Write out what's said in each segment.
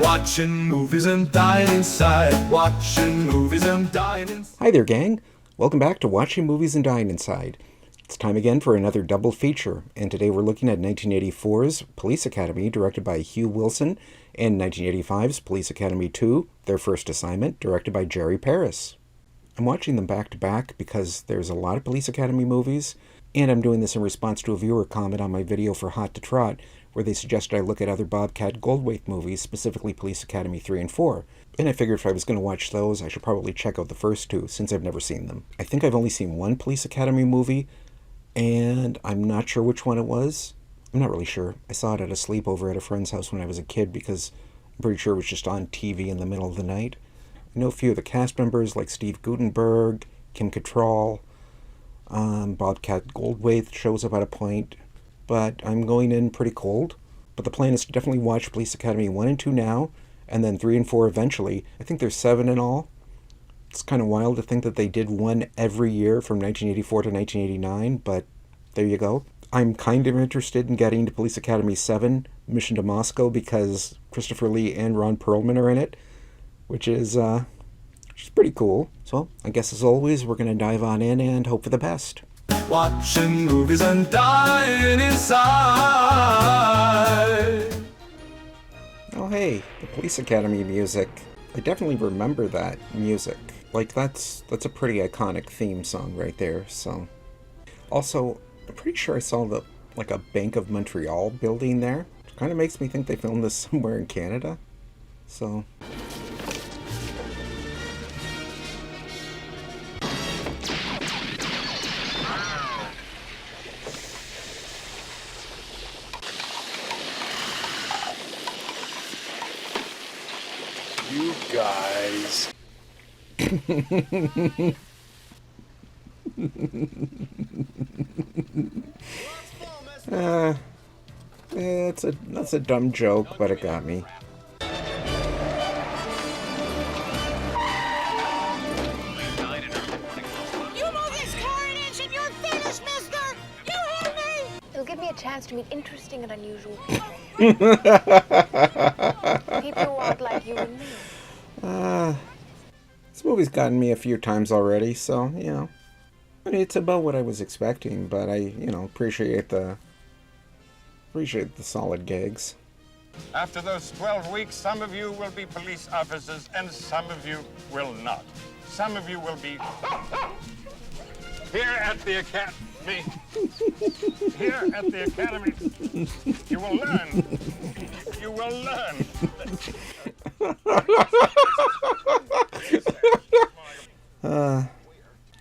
Watching movies and dying inside. Watching movies and dying inside. Hi there, gang. Welcome back to Watching Movies and Dying Inside. It's time again for another double feature, and today we're looking at 1984's Police Academy, directed by Hugh Wilson, and 1985's Police Academy 2, Their First Assignment, directed by Jerry Paris. I'm watching them back to back because there's a lot of Police Academy movies, and I'm doing this in response to a viewer comment on my video for Hot to Trot, where they suggested I look at other Bobcat Goldthwait movies, specifically Police Academy 3 and 4. And I figured if I was going to watch those, I should probably check out the first two, since I've never seen them. I think I've only seen one Police Academy movie, and I'm not sure which one it was. I'm not really sure. I saw it at a sleepover at a friend's house when I was a kid, because I'm pretty sure it was just on TV in the middle of the night. I know a few of the cast members, like Steve Guttenberg, Kim Cattrall, Bobcat Goldthwait shows up at a point, but I'm going in pretty cold. But the plan is to definitely watch Police Academy 1 and 2 now, and then 3 and 4 eventually. I think there's 7 in all. It's kind of wild to think that they did one every year from 1984 to 1989, but there you go. I'm kind of interested in getting to Police Academy 7, Mission to Moscow, because Christopher Lee and Ron Perlman are in it, which is pretty cool. So I guess as always, we're going to dive on in and hope for the best. Watching movies and dying inside. Oh hey, the Police Academy music. I definitely remember that music. Like that's a pretty iconic theme song right there. So also, I'm pretty sure I saw a Bank of Montreal building there. It kind of makes me think they filmed this somewhere in Canada. So You guys. that's a dumb joke, but it got me. You move this car an inch and you're finished, mister! You hear me? It'll give me a chance to meet interesting and unusual people. People who aren't like you and me. This movie's gotten me a few times already, so, I mean, it's about what I was expecting, but I, appreciate the solid gigs. After those 12 weeks, some of you will be police officers and some of you will not. Some of you will be here at the academy. Here at the academy, you will learn. You will learn.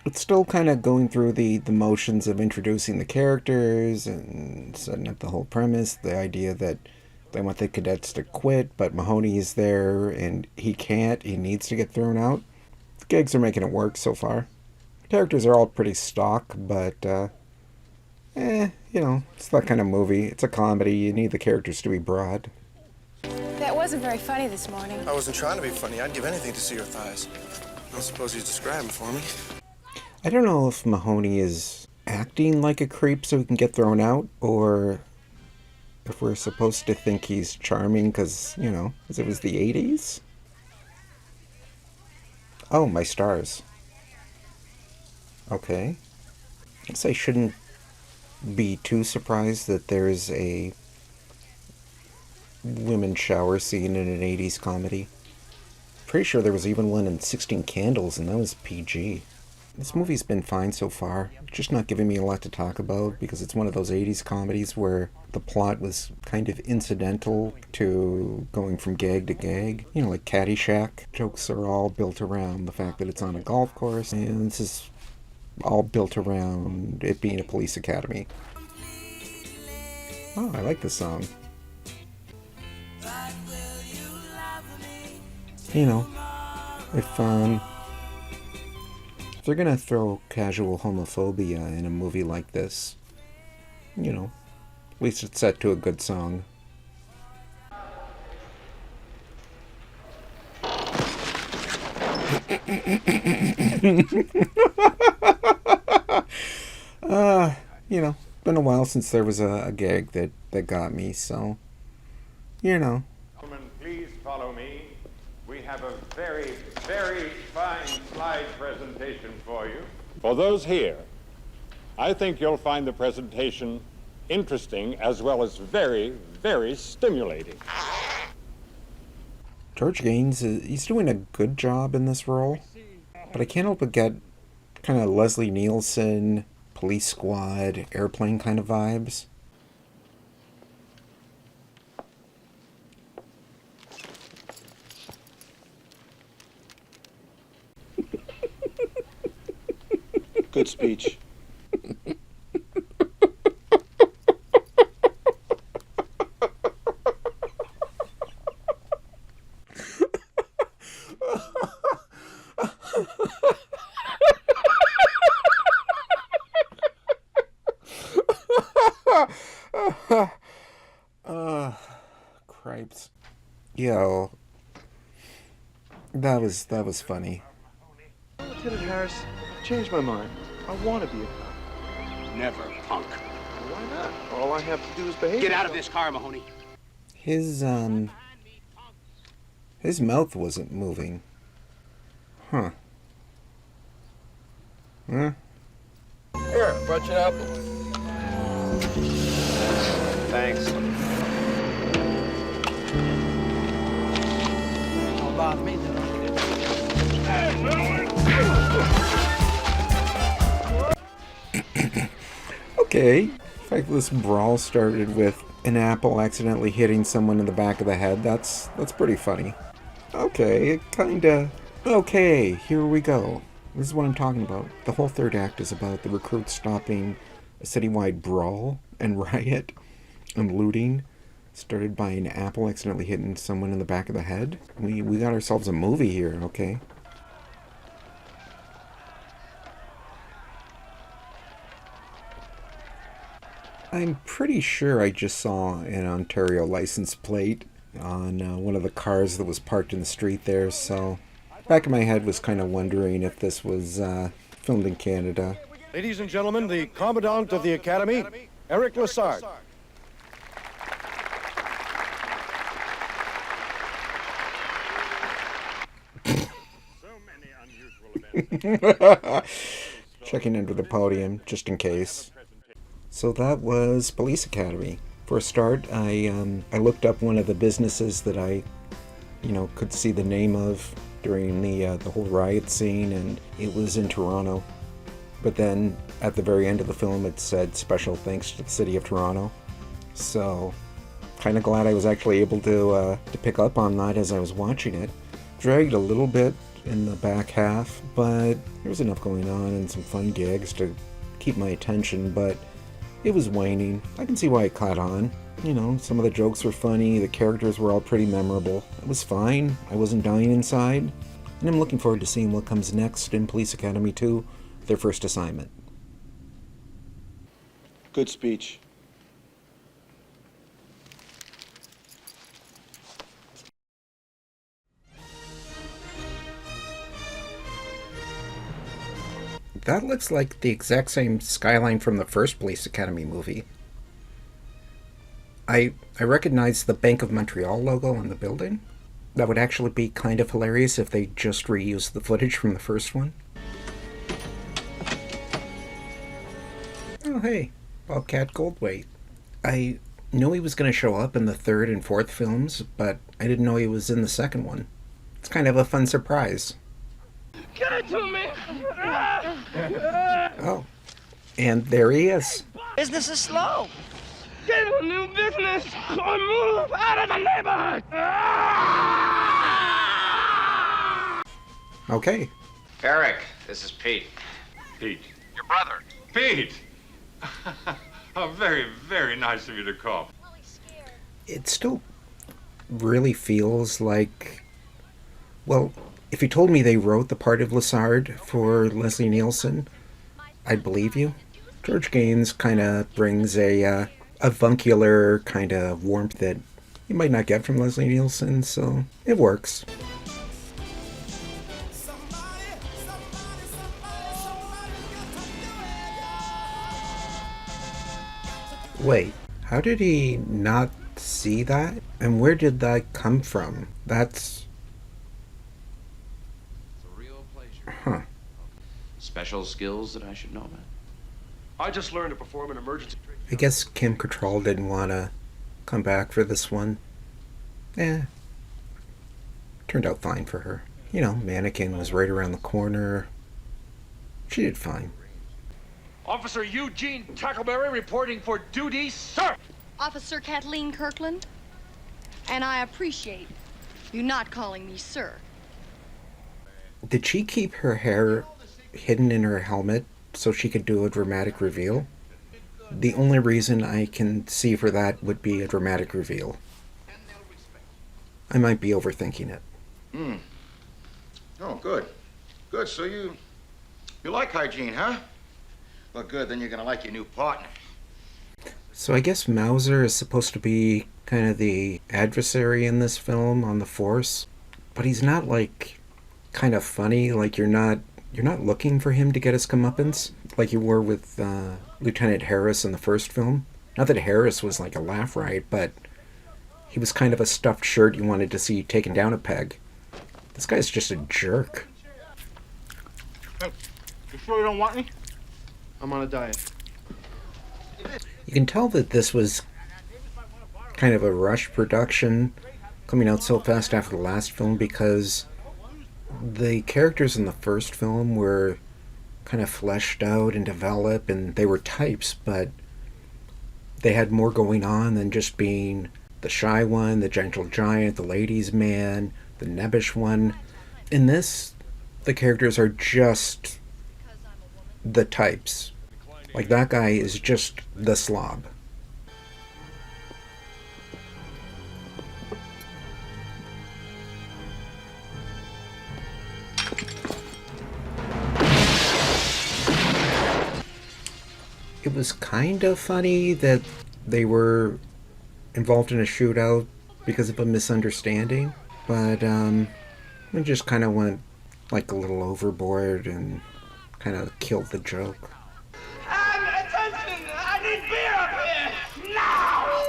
It's still kind of going through the motions of introducing the characters and setting up the whole premise, the idea that they want the cadets to quit, but Mahoney is there and he can't, he needs to get thrown out. The gigs are making it work so far. The characters are all pretty stock, but, it's that kind of movie. It's a comedy, you need the characters to be broad. That wasn't very funny this morning. I wasn't trying to be funny. I'd give anything to see your thighs. I don't suppose you describe them for me. I don't know if Mahoney is acting like a creep so he can get thrown out, or if we're supposed to think he's charming because, because it was the 80s. Oh, my stars. Okay. I guess I shouldn't be too surprised that there's a women's shower scene in an 80s comedy. Pretty sure there was even one in 16 Candles, and that was PG. This movie's been fine so far, just not giving me a lot to talk about because it's one of those 80s comedies where the plot was kind of incidental to going from gag to gag. Like Caddyshack. Jokes are all built around the fact that it's on a golf course, and this is all built around it being a police academy. Oh, I like this song. If they're gonna throw casual homophobia in a movie like this, at least it's set to a good song. Been a while since there was a gag that got me, so, Gentlemen, please follow me. We have a very, very fine slide presentation for you. For those here, I think you'll find the presentation interesting as well as very, very stimulating. George Gaines, he's doing a good job in this role, but I can't help but get kind of Leslie Nielsen, Police Squad, Airplane kind of vibes. Good speech. Cripes. Yo, that was funny. Lieutenant Harris, I've changed my mind. I want to be a cop. Never, punk. Why not? All I have to do is behave. Get out of this car, Mahoney. His mouth wasn't moving. Huh. Huh? Here, brought you an apple. Thanks. Okay. In fact, this brawl started with an apple accidentally hitting someone in the back of the head. That's pretty funny. Okay, kinda. Okay, here we go. This is what I'm talking about. The whole third act is about the recruits stopping a citywide brawl and riot and looting started by an apple accidentally hitting someone in the back of the head. We got ourselves a movie here, okay? I'm pretty sure I just saw an Ontario license plate on one of the cars that was parked in the street there, so back of my head was kind of wondering if this was filmed in Canada. Ladies and gentlemen, the Commandant of the Academy, Eric Lassard. So many unusual events. Checking under the podium, just in case. So that was Police Academy. For a start, I looked up one of the businesses that I, could see the name of during the whole riot scene, and it was in Toronto. But then, at the very end of the film, it said special thanks to the city of Toronto. So, kind of glad I was actually able to pick up on that as I was watching it. Dragged a little bit in the back half, but there was enough going on and some fun gigs to keep my attention, but it was waning. I can see why it caught on. Some of the jokes were funny, the characters were all pretty memorable. It was fine, I wasn't dying inside, and I'm looking forward to seeing what comes next in Police Academy 2, their first assignment. Good speech. That looks like the exact same skyline from the first Police Academy movie. I recognize the Bank of Montreal logo on the building. That would actually be kind of hilarious if they just reused the footage from the first one. Oh hey, Bobcat Goldthwait. I knew he was going to show up in the third and fourth films, but I didn't know he was in the second one. It's kind of a fun surprise. Give it to me! Oh, and there he is. Business is slow. Get a new business or move out of the neighborhood! Okay. Eric, this is Pete. Pete. Your brother. Pete! Oh, very, very nice of you to call. It still really feels like, well, if you told me they wrote the part of Lassard for Leslie Nielsen, I'd believe you. George Gaines kind of brings a avuncular kind of warmth that you might not get from Leslie Nielsen, so it works. Wait, how did he not see that? And where did that come from? That's... It's a real pleasure. Huh. Special skills that I should know about? I just learned to perform an emergency. I guess Kim Cattrall didn't want to come back for this one. Turned out fine for her. You know, Mannequin was right around the corner. She did fine. Officer Eugene Tackleberry reporting for duty, sir! Officer Kathleen Kirkland, and I appreciate you not calling me sir. Did she keep her hair hidden in her helmet so she could do a dramatic reveal? The only reason I can see for that would be a dramatic reveal. I might be overthinking it. Oh, good. Good, so you like hygiene, huh? Well, good, then you're gonna like your new partner. So I guess Mauser is supposed to be kind of the adversary in this film on the force, but he's not, like, kind of funny. Like, you're not looking for him to get his comeuppance like you were with Lieutenant Harris in the first film. Not that Harris was like a laugh riot, but he was kind of a stuffed shirt you wanted to see taken down a peg. This guy's just a jerk. Hey, you sure you don't want me? I'm on a diet. You can tell that this was kind of a rush production, coming out so fast after the last film, because the characters in the first film were kind of fleshed out and developed, and they were types, but they had more going on than just being the shy one, the gentle giant, the ladies' man, the nebbish one. In this, the characters are just the types. Like, that guy is just the slob. It was kind of funny that they were involved in a shootout because of a misunderstanding, but it just kind of went like a little overboard and kind of killed the joke. Attention! I need beer up here! Now!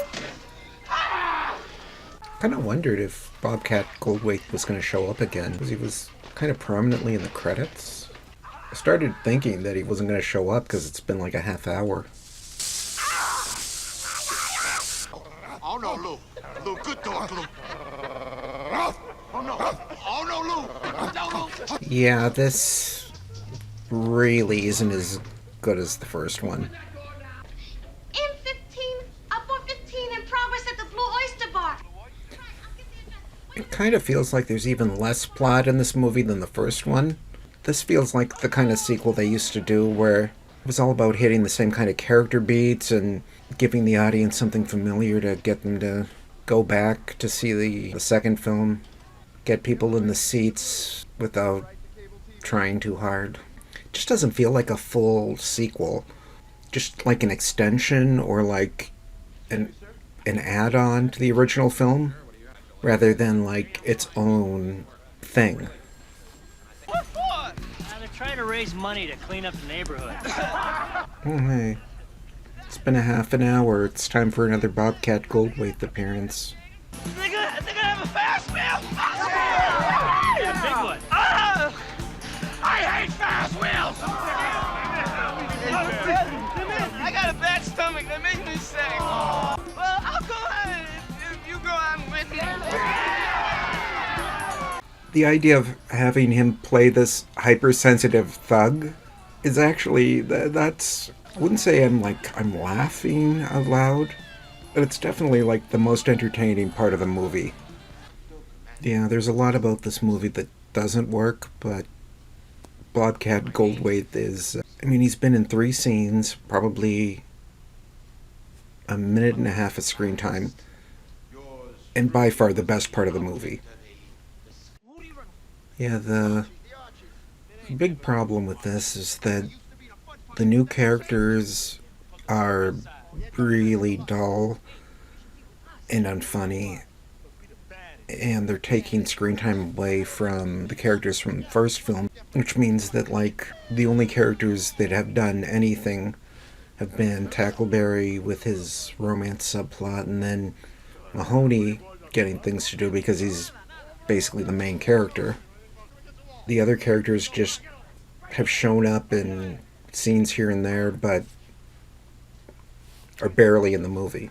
Kind of wondered if Bobcat Goldthwait was going to show up again, because he was kind of prominently in the credits. I started thinking that he wasn't going to show up because it's been like a half hour. Oh no, Lou. Lou, good dog, Lou. Oh no. Oh no, Lou. No, Lou. Yeah, this really isn't as good as the first one. M15, up on 15 in progress at the Blue Oyster Bar. It kind of feels like there's even less plot in this movie than the first one. This feels like the kind of sequel they used to do where it was all about hitting the same kind of character beats and giving the audience something familiar to get them to go back to see the second film. Get people in the seats without trying too hard. It just doesn't feel like a full sequel. Just like an extension or like an add-on to the original film, rather than like its own thing. What for? They're trying to raise money to clean up the neighborhood. Oh, hey. It's been a half an hour. It's time for another Bobcat Goldthwait appearance. They're gonna have a fast meal! Yeah, big one. I hate fast wheels! I got a bad stomach. That makes me sick. Well, I'll go on if you go on with me. The idea of having him play this hypersensitive thug is actually, that's, I wouldn't say I'm laughing out loud, but it's definitely like the most entertaining part of the movie. Yeah, there's a lot about this movie that doesn't work, but Bobcat Goldthwait is, he's been in 3 scenes, probably a minute and a half of screen time, and by far the best part of the movie. Yeah, the big problem with this is that the new characters are really dull and unfunny, and they're taking screen time away from the characters from the first film, which means that, like, the only characters that have done anything have been Tackleberry with his romance subplot, and then Mahoney getting things to do because he's basically the main character. The other characters just have shown up in scenes here and there, but are barely in the movie.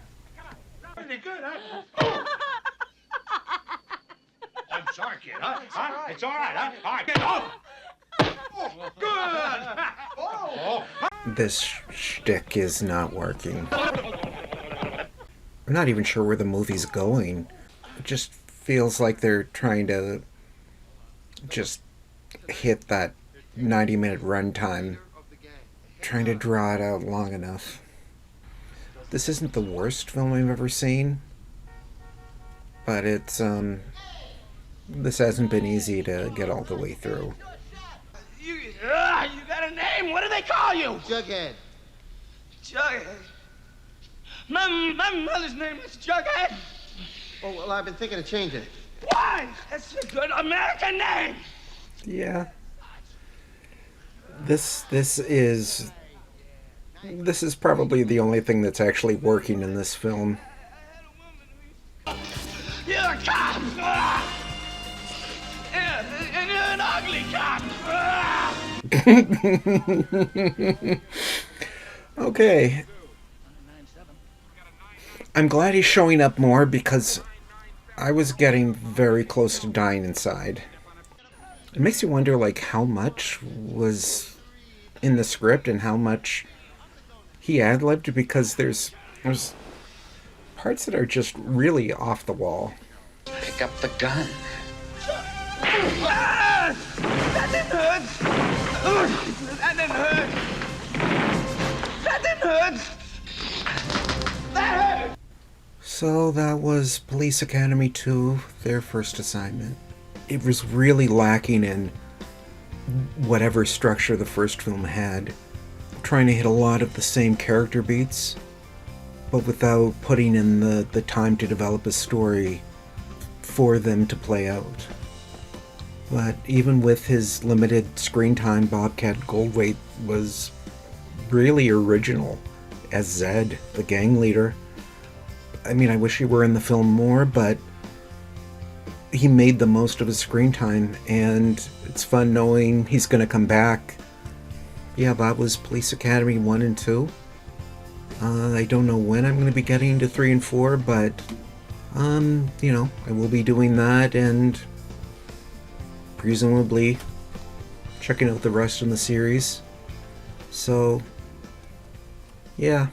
Pretty good, huh? I'm sorry, kid. Huh? It's all right, huh? All right, get off. Oh, good. This shtick is not working. I'm not even sure where the movie's going. It just feels like they're trying to just hit that 90-minute runtime, trying to draw it out long enough. This isn't the worst film I've ever seen, but it's, this hasn't been easy to get all the way through. You got a name? What do they call you? Jughead. Jughead. My mother's name is Jughead. Oh, well, I've been thinking of changing it. Why? That's a good American name. Yeah. This is probably the only thing that's actually working in this film. You're a cop. And you're an ugly cop. Okay. I'm glad he's showing up more because I was getting very close to dying inside. It makes you wonder, like, how much was in the script and how much he ad-libbed, because there's parts that are just really off the wall. Pick up the gun. That didn't hurt. That didn't hurt. That didn't hurt. That hurt. So that was Police Academy 2, their first assignment. It was really lacking in whatever structure the first film had, trying to hit a lot of the same character beats, but without putting in the time to develop a story for them to play out. But even with his limited screen time, Bobcat Goldthwait was really original as Zed, the gang leader. I mean, I wish he were in the film more, but he made the most of his screen time, and it's fun knowing he's going to come back. Yeah, that was Police Academy 1 and 2. I don't know when I'm going to be getting to 3 and 4, but, you know, I will be doing that, and presumably checking out the rest in the series. So, yeah.